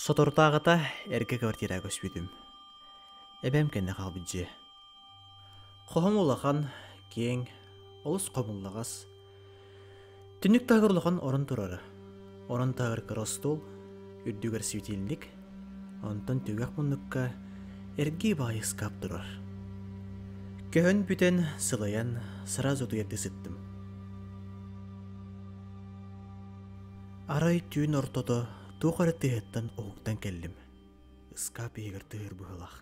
Сотортағыта әрге квартира көспүдүм. Эбем кенне қалбыджы. Қоғым олақан, кең, олыс қомыллағас. Түнік тағырлыған орын тұрары. Орын тағыр кыростол, үрдігер светильник, онтон түгәк мұнныққа әрге байыз кап тұрар. Көхін бүтен сылаян сразу туерді сыттым. Арай түйін ортода туғары тыһыттан оғуктан келдім. Ыскап егір тыһыр бұғылақ.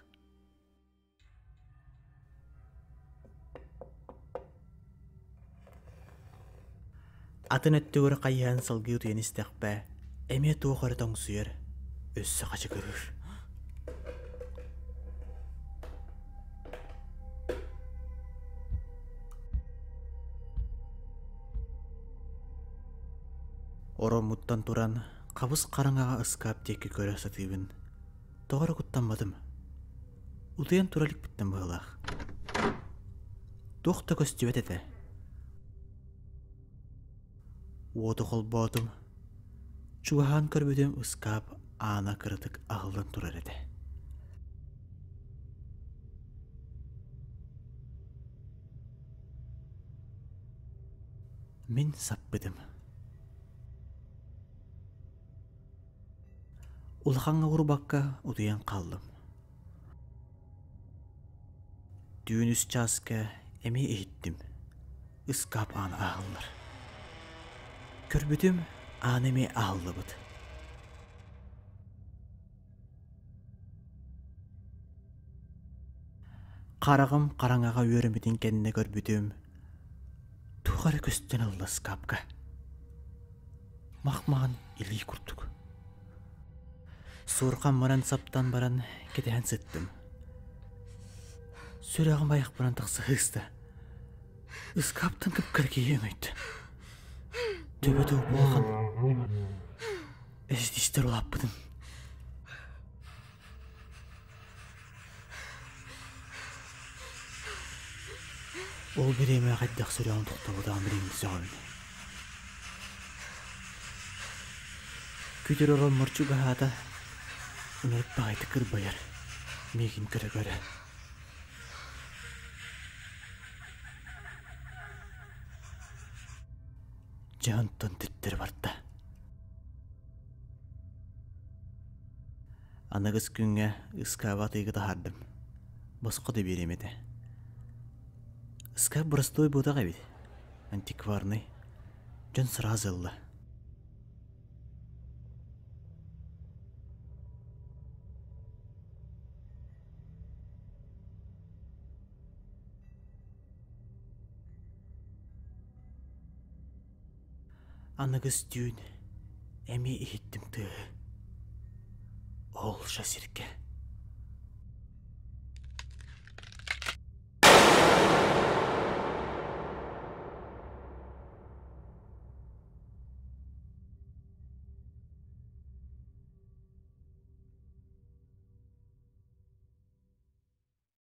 Атын өттігір қайян сылғы утуен істіқпә, әме туғары тоң сүйер, өссі қачы көрір. Ором мұттан туран, қабыз қараңаға ыскап текке көрі сатыбын. Тоғыры құттанмадым. Утуен туралик біттен бұғылақ. Тоқта көстібет әді. Оды қол бодым. Чуғахан көрбөдім ыскап ана кырытык ағылдан турар әді. Мен саппыдым. Улхаңа урбакка утуян қалдым. Дүйін үс часка әме ейттім. Ыскап аны ағылыр. Көрбүтім аны әме ағылы бұд. Қарағым қараңаға өрімітін кәніне көрбүтім. Туғары көстен алды ыскапка. Мақмаған илий күрттік. Сурқан баран саптан баран кетен сыттым. Сүрағым байық баран тақсы хыста. Ыскаптан кіпкірге ең өйті. Төбі туып болған. Әждештер олап бұдым. Ол береме қайдақ сүрағын тоқтабыдан бірең зауын. Күтір орал мұрчу бағада Үнеріп бағайды кір байыр, мегін кірі көрі. Жантын түттір бартта. Анығыз күнге ұскаба тыйғыда хардым. Босқыды беремеді. Ұскап бұрыстой бұдаға беді. Антикварный. Жон сразылы. Анығыз дүйін әме еттім тұғы. Ол жасерке.